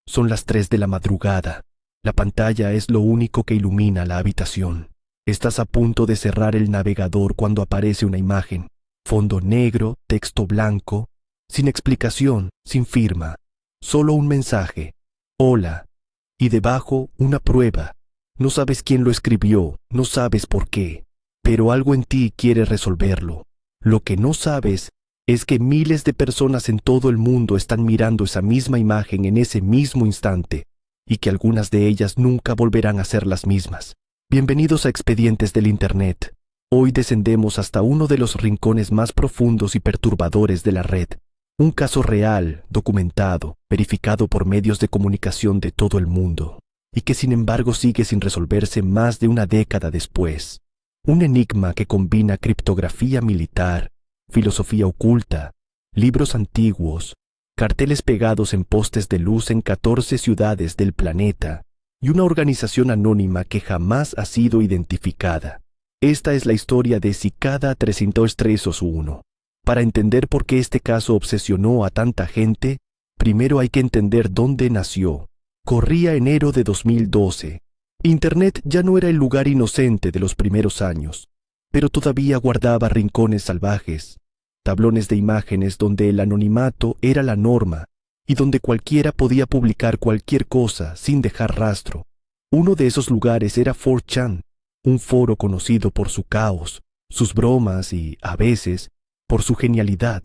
Son las 3 de la madrugada. La pantalla es lo único que ilumina la habitación. Estás a punto de cerrar el navegador cuando aparece una imagen. Fondo negro, texto blanco, sin explicación, sin firma. Solo un mensaje. Hola. Y debajo una prueba. No sabes quién lo escribió, no sabes por qué, pero algo en ti quiere resolverlo. Lo que no sabes es que miles de personas en todo el mundo están mirando esa misma imagen en ese mismo instante, y que algunas de ellas nunca volverán a ser las mismas. Bienvenidos a Expedientes del Internet. Hoy descendemos hasta uno de los rincones más profundos y perturbadores de la red. Un caso real, documentado, verificado por medios de comunicación de todo el mundo, y que sin embargo sigue sin resolverse más de una década después. Un enigma que combina criptografía militar, filosofía oculta, libros antiguos, carteles pegados en postes de luz en 14 ciudades del planeta, y una organización anónima que jamás ha sido identificada. Esta es la historia de Cicada 331. Para entender por qué este caso obsesionó a tanta gente, primero hay que entender dónde nació. Corría enero de 2012. Internet ya no era el lugar inocente de los primeros años, pero todavía guardaba rincones salvajes, tablones de imágenes donde el anonimato era la norma y donde cualquiera podía publicar cualquier cosa sin dejar rastro. Uno de esos lugares era 4chan, un foro conocido por su caos, sus bromas y, a veces, por su genialidad.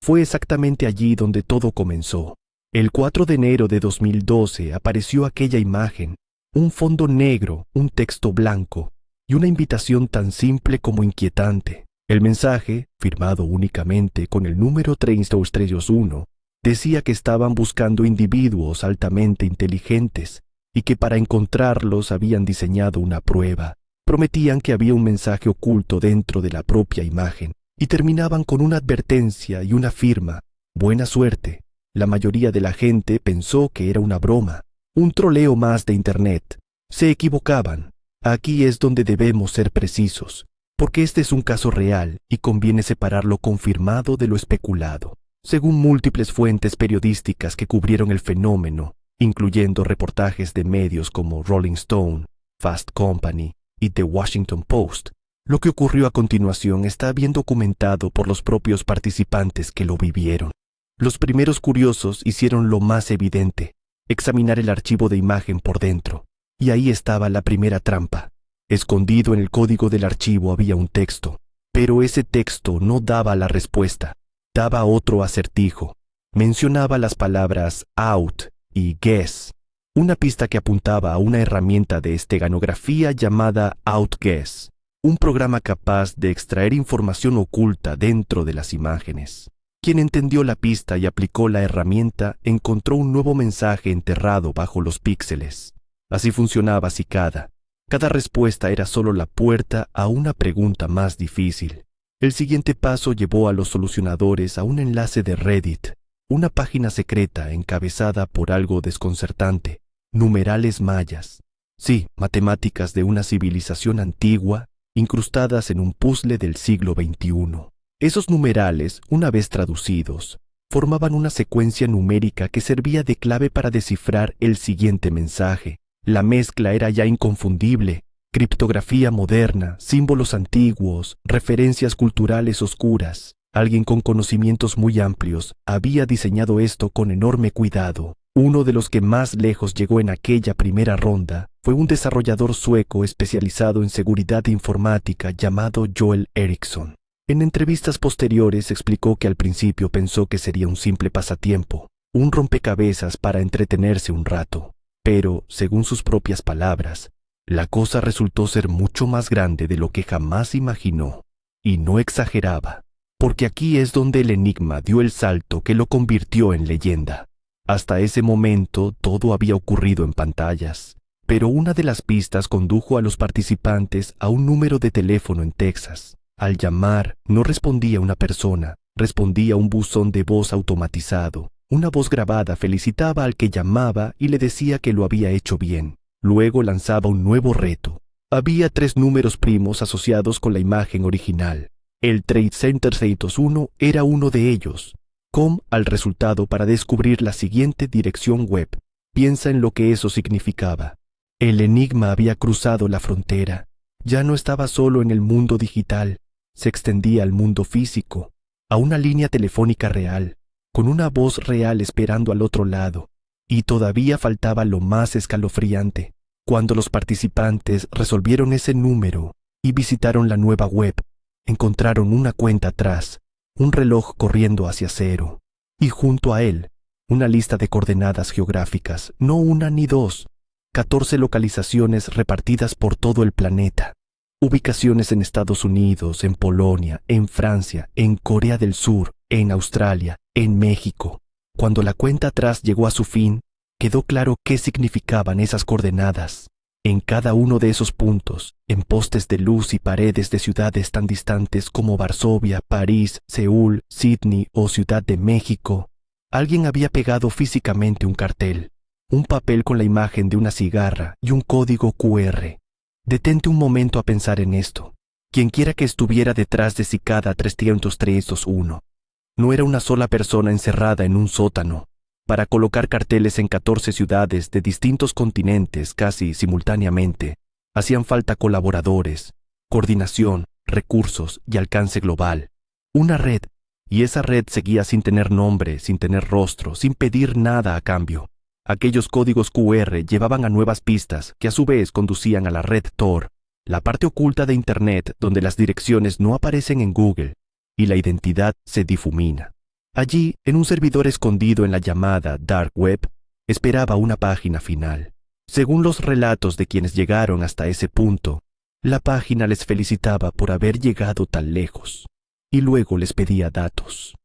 Fue exactamente allí donde todo comenzó. El 4 de enero de 2012 apareció aquella imagen, un fondo negro, un texto blanco y una invitación tan simple como inquietante. El mensaje, firmado únicamente con el número 331, decía que estaban buscando individuos altamente inteligentes y que para encontrarlos habían diseñado una prueba. Prometían que había un mensaje oculto dentro de la propia imagen y terminaban con una advertencia y una firma. Buena suerte. La mayoría de la gente pensó que era una broma, un troleo más de Internet. Se equivocaban. Aquí es donde debemos ser precisos, porque este es un caso real y conviene separar lo confirmado de lo especulado. Según múltiples fuentes periodísticas que cubrieron el fenómeno, incluyendo reportajes de medios como Rolling Stone, Fast Company y The Washington Post, lo que ocurrió a continuación está bien documentado por los propios participantes que lo vivieron. Los primeros curiosos hicieron lo más evidente, examinar el archivo de imagen por dentro, y ahí estaba la primera trampa. Escondido en el código del archivo había un texto, pero ese texto no daba la respuesta, daba otro acertijo. Mencionaba las palabras out y guess, una pista que apuntaba a una herramienta de esteganografía llamada OutGuess, un programa capaz de extraer información oculta dentro de las imágenes. Quien entendió la pista y aplicó la herramienta encontró un nuevo mensaje enterrado bajo los píxeles. Así funcionaba Cicada. Cada respuesta era solo la puerta a una pregunta más difícil. El siguiente paso llevó a los solucionadores a un enlace de Reddit, una página secreta encabezada por algo desconcertante, numerales mayas. Sí, matemáticas de una civilización antigua, incrustadas en un puzzle del siglo XXI. Esos numerales, una vez traducidos, formaban una secuencia numérica que servía de clave para descifrar el siguiente mensaje. La mezcla era ya inconfundible: criptografía moderna, símbolos antiguos, referencias culturales oscuras. Alguien con conocimientos muy amplios había diseñado esto con enorme cuidado. Uno de los que más lejos llegó en aquella primera ronda fue un desarrollador sueco especializado en seguridad informática llamado Joel Eriksson. En entrevistas posteriores explicó que al principio pensó que sería un simple pasatiempo, un rompecabezas para entretenerse un rato. Pero, según sus propias palabras, la cosa resultó ser mucho más grande de lo que jamás imaginó. Y no exageraba, porque aquí es donde el enigma dio el salto que lo convirtió en leyenda. Hasta ese momento todo había ocurrido en pantallas, pero una de las pistas condujo a los participantes a un número de teléfono en Texas. Al llamar, no respondía una persona, respondía un buzón de voz automatizado. Una voz grabada felicitaba al que llamaba y le decía que lo había hecho bien. Luego lanzaba un nuevo reto. Había 3 números primos asociados con la imagen original. El Trade Center 601 era uno de ellos. Al resultado para descubrir la siguiente dirección web: Piensa en lo que eso significaba. El enigma había cruzado la frontera. Ya no estaba solo en el mundo digital, se extendía al mundo físico, a una línea telefónica real, con una voz real esperando al otro lado. Y todavía faltaba lo más escalofriante. Cuando los participantes resolvieron ese número y visitaron la nueva web, encontraron una cuenta atrás, un reloj corriendo hacia cero, y junto a él, una lista de coordenadas geográficas, no una ni dos, 14 localizaciones repartidas por todo el planeta. Ubicaciones en Estados Unidos, en Polonia, en Francia, en Corea del Sur, en Australia, en México. Cuando la cuenta atrás llegó a su fin, quedó claro qué significaban esas coordenadas. En cada uno de esos puntos, en postes de luz y paredes de ciudades tan distantes como Varsovia, París, Seúl, Sydney o Ciudad de México, alguien había pegado físicamente un cartel, un papel con la imagen de una cigarra y un código QR. Detente un momento a pensar en esto. Quienquiera que estuviera detrás de Cicada 30321. No era una sola persona encerrada en un sótano para colocar carteles en 14 ciudades de distintos continentes casi simultáneamente. Hacían falta colaboradores, coordinación, recursos y alcance global. Una red, y esa red seguía sin tener nombre, sin tener rostro, sin pedir nada a cambio. Aquellos códigos QR llevaban a nuevas pistas que a su vez conducían a la red Tor, la parte oculta de Internet donde las direcciones no aparecen en Google y la identidad se difumina. Allí, en un servidor escondido en la llamada Dark Web, esperaba una página final. Según los relatos de quienes llegaron hasta ese punto, la página les felicitaba por haber llegado tan lejos, y luego les pedía datos.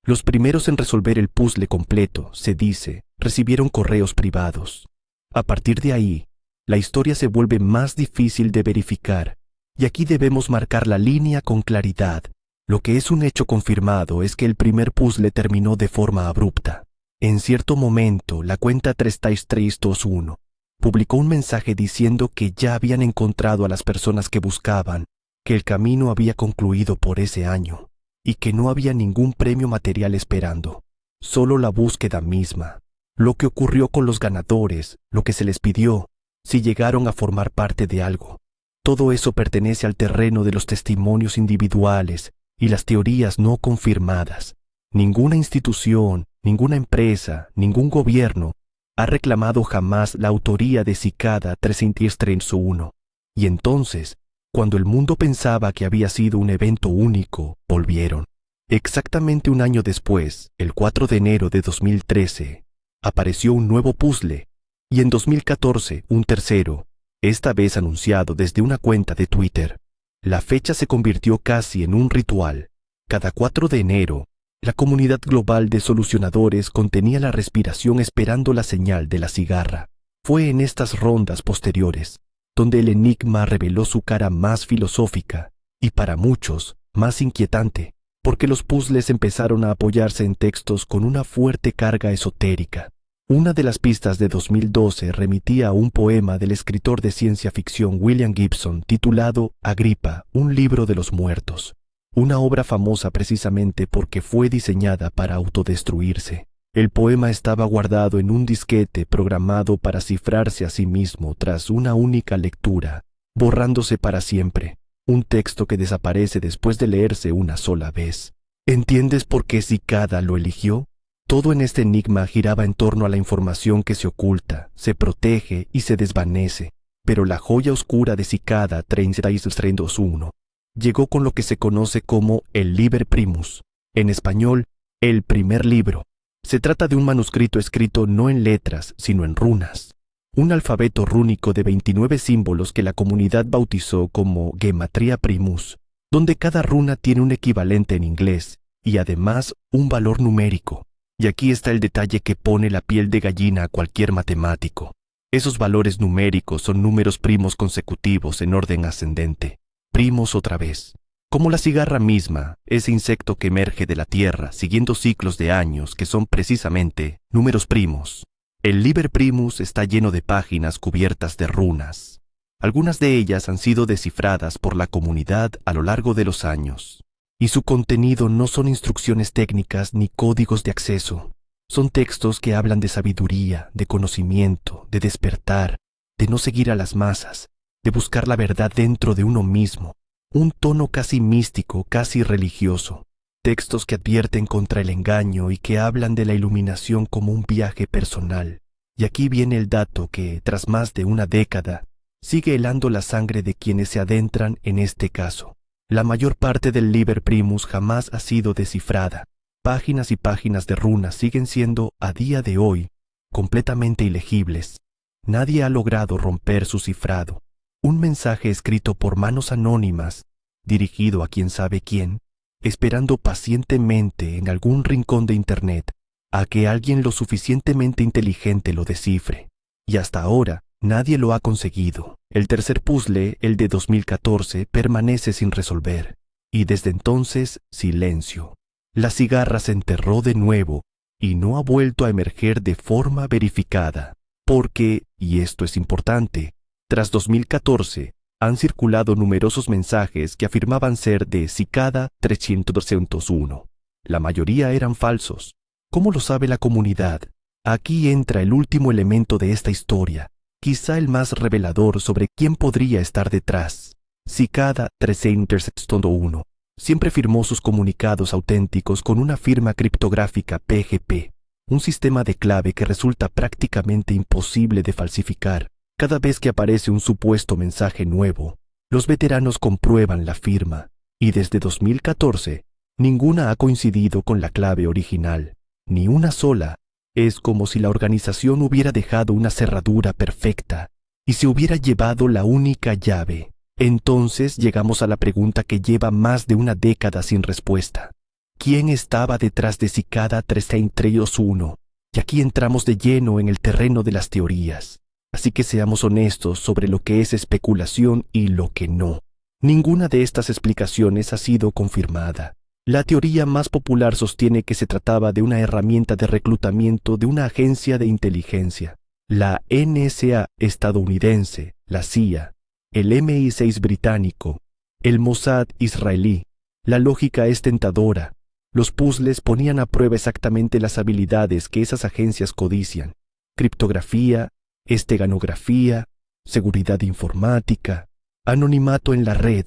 Los primeros en resolver el puzzle completo, se dice, recibieron correos privados. A partir de ahí, la historia se vuelve más difícil de verificar, y aquí debemos marcar la línea con claridad. Lo que es un hecho confirmado es que el primer puzzle terminó de forma abrupta. En cierto momento, la cuenta 33321 publicó un mensaje diciendo que ya habían encontrado a las personas que buscaban, que el camino había concluido por ese año, y que no había ningún premio material esperando, solo la búsqueda misma. Lo que ocurrió con los ganadores, lo que se les pidió, si llegaron a formar parte de algo. Todo eso pertenece al terreno de los testimonios individuales y las teorías no confirmadas. Ninguna institución, ninguna empresa, ningún gobierno ha reclamado jamás la autoría de Cicada 331. Y entonces, cuando el mundo pensaba que había sido un evento único, volvieron. Exactamente un año después, el 4 de enero de 2013, apareció un nuevo puzzle, y en 2014 un tercero, esta vez anunciado desde una cuenta de Twitter. La fecha se convirtió casi en un ritual. Cada 4 de enero, la comunidad global de solucionadores contenía la respiración esperando la señal de la cigarra. Fue en estas rondas posteriores donde el enigma reveló su cara más filosófica y para muchos más inquietante, porque los puzzles empezaron a apoyarse en textos con una fuerte carga esotérica. Una de las pistas de 2012 remitía a un poema del escritor de ciencia ficción William Gibson titulado Agripa, un libro de los muertos, una obra famosa precisamente porque fue diseñada para autodestruirse. El poema estaba guardado en un disquete programado para cifrarse a sí mismo tras una única lectura, borrándose para siempre, un texto que desaparece después de leerse una sola vez. ¿Entiendes por qué Cicada lo eligió? Todo en este enigma giraba en torno a la información que se oculta, se protege y se desvanece, pero la joya oscura de Cicada 33321 llegó con lo que se conoce como el Liber Primus, en español, el primer libro. Se trata de un manuscrito escrito no en letras, sino en runas, un alfabeto rúnico de 29 símbolos que la comunidad bautizó como Gematria Primus, donde cada runa tiene un equivalente en inglés y además un valor numérico. Y aquí está el detalle que pone la piel de gallina a cualquier matemático. Esos valores numéricos son números primos consecutivos en orden ascendente. Primos otra vez. Como la cigarra misma, ese insecto que emerge de la tierra siguiendo ciclos de años que son precisamente números primos. El Liber Primus está lleno de páginas cubiertas de runas. Algunas de ellas han sido descifradas por la comunidad a lo largo de los años. Y su contenido no son instrucciones técnicas ni códigos de acceso. Son textos que hablan de sabiduría, de conocimiento, de despertar, de no seguir a las masas, de buscar la verdad dentro de uno mismo, un tono casi místico, casi religioso. Textos que advierten contra el engaño y que hablan de la iluminación como un viaje personal. Y aquí viene el dato que, tras más de una década, sigue helando la sangre de quienes se adentran en este caso. La mayor parte del Liber Primus jamás ha sido descifrada. Páginas y páginas de runas siguen siendo, a día de hoy, completamente ilegibles. Nadie ha logrado romper su cifrado. Un mensaje escrito por manos anónimas, dirigido a quién sabe quién, esperando pacientemente en algún rincón de Internet a que alguien lo suficientemente inteligente lo descifre. Y hasta ahora, nadie lo ha conseguido. El tercer puzzle, el de 2014, permanece sin resolver. Y desde entonces, silencio. La cigarra se enterró de nuevo y no ha vuelto a emerger de forma verificada. Porque, y esto es importante, tras 2014, han circulado numerosos mensajes que afirmaban ser de Cicada 301. La mayoría eran falsos. ¿Cómo lo sabe la comunidad? Aquí entra el último elemento de esta historia, quizá el más revelador sobre quién podría estar detrás. Cicada 301 siempre firmó sus comunicados auténticos con una firma criptográfica PGP, un sistema de clave que resulta prácticamente imposible de falsificar. Cada vez que aparece un supuesto mensaje nuevo, los veteranos comprueban la firma, y desde 2014, ninguna ha coincidido con la clave original, ni una sola. Es como si la organización hubiera dejado una cerradura perfecta y se hubiera llevado la única llave. Entonces llegamos a la pregunta que lleva más de una década sin respuesta. ¿Quién estaba detrás de Cicada 301? Y aquí entramos de lleno en el terreno de las teorías. Así que seamos honestos sobre lo que es especulación y lo que no. Ninguna de estas explicaciones ha sido confirmada. La teoría más popular sostiene que se trataba de una herramienta de reclutamiento de una agencia de inteligencia. La NSA estadounidense, la CIA, el MI6 británico, el Mossad israelí. La lógica es tentadora. Los puzzles ponían a prueba exactamente las habilidades que esas agencias codician. Criptografía, esteganografía, seguridad informática, anonimato en la red,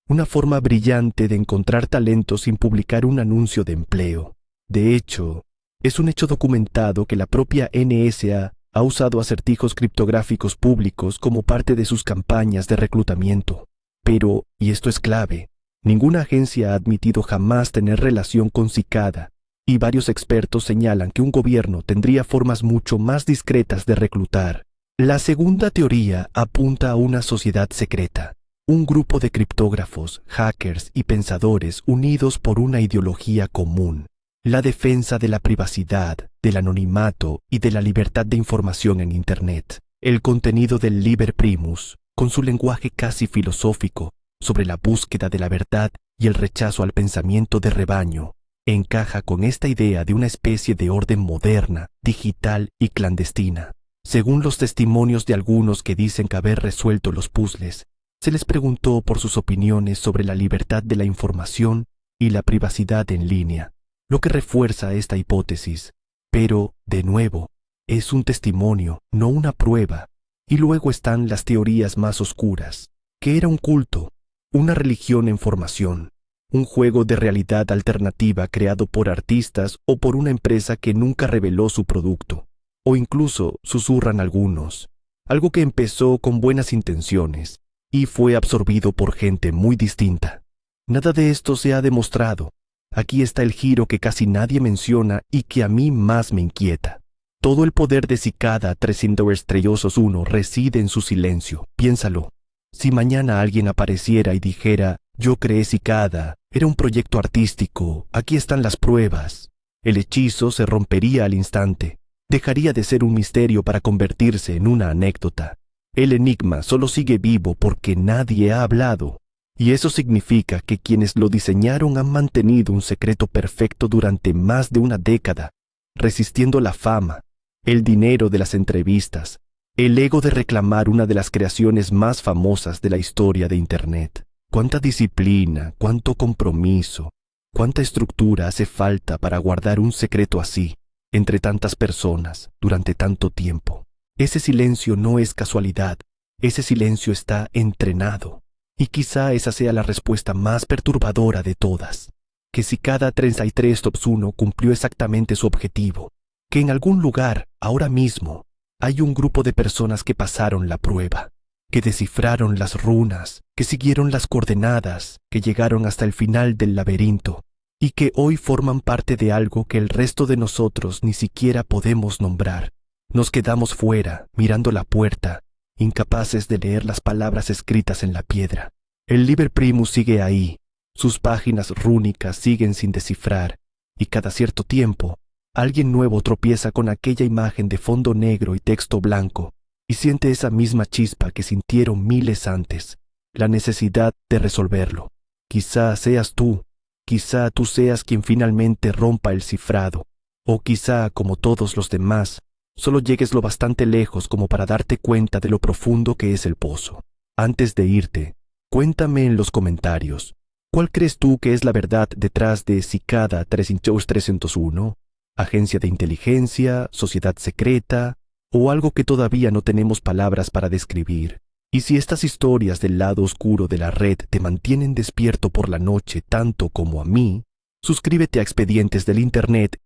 una forma brillante de encontrar talento sin publicar un anuncio de empleo. De hecho, es un hecho documentado que la propia NSA ha usado acertijos criptográficos públicos como parte de sus campañas de reclutamiento. Pero, y esto es clave, ninguna agencia ha admitido jamás tener relación con Cicada, y varios expertos señalan que un gobierno tendría formas mucho más discretas de reclutar. La segunda teoría apunta a una sociedad secreta, un grupo de criptógrafos, hackers y pensadores unidos por una ideología común: la defensa de la privacidad, del anonimato y de la libertad de información en Internet. El contenido del Liber Primus, con su lenguaje casi filosófico sobre la búsqueda de la verdad y el rechazo al pensamiento de rebaño, encaja con esta idea de una especie de orden moderna, digital y clandestina. Según los testimonios de algunos que dicen que haber resuelto los puzzles, se les preguntó por sus opiniones sobre la libertad de la información y la privacidad en línea, lo que refuerza esta hipótesis. Pero, de nuevo, es un testimonio, no una prueba. Y luego están las teorías más oscuras, que era un culto, una religión en formación, un juego de realidad alternativa creado por artistas o por una empresa que nunca reveló su producto. O incluso, susurran algunos, algo que empezó con buenas intenciones y fue absorbido por gente muy distinta. Nada de esto se ha demostrado. Aquí está el giro que casi nadie menciona y que a mí más me inquieta. Todo el poder de Cicada 301 reside en su silencio. Piénsalo. Si mañana alguien apareciera y dijera: yo creé Cicada, era un proyecto artístico, aquí están las pruebas, el hechizo se rompería al instante. Dejaría de ser un misterio para convertirse en una anécdota. El enigma solo sigue vivo porque nadie ha hablado. Y eso significa que quienes lo diseñaron han mantenido un secreto perfecto durante más de una década, resistiendo la fama, el dinero de las entrevistas, el ego de reclamar una de las creaciones más famosas de la historia de Internet. ¿Cuánta disciplina, cuánto compromiso, cuánta estructura hace falta para guardar un secreto así? entre tantas personas, durante tanto tiempo. Ese silencio no es casualidad, ese silencio está entrenado. Y quizá esa sea la respuesta más perturbadora de todas, que si cada 33-1 cumplió exactamente su objetivo, que en algún lugar, ahora mismo, hay un grupo de personas que pasaron la prueba, que descifraron las runas, que siguieron las coordenadas, que llegaron hasta el final del laberinto, y que hoy forman parte de algo que el resto de nosotros ni siquiera podemos nombrar. Nos quedamos fuera, mirando la puerta, incapaces de leer las palabras escritas en la piedra. El Liber Primus sigue ahí, sus páginas rúnicas siguen sin descifrar, y cada cierto tiempo, alguien nuevo tropieza con aquella imagen de fondo negro y texto blanco, y siente esa misma chispa que sintieron miles antes, la necesidad de resolverlo. Quizá seas tú, quizá tú seas quien finalmente rompa el cifrado, o quizá, como todos los demás, solo llegues lo bastante lejos como para darte cuenta de lo profundo que es el pozo. Antes de irte, cuéntame en los comentarios, ¿cuál crees tú que es la verdad detrás de Cicada 301? ¿Agencia de inteligencia, sociedad secreta, o algo que todavía no tenemos palabras para describir? Y si estas historias del lado oscuro de la red te mantienen despierto por la noche tanto como a mí, suscríbete a Expedientes del Internet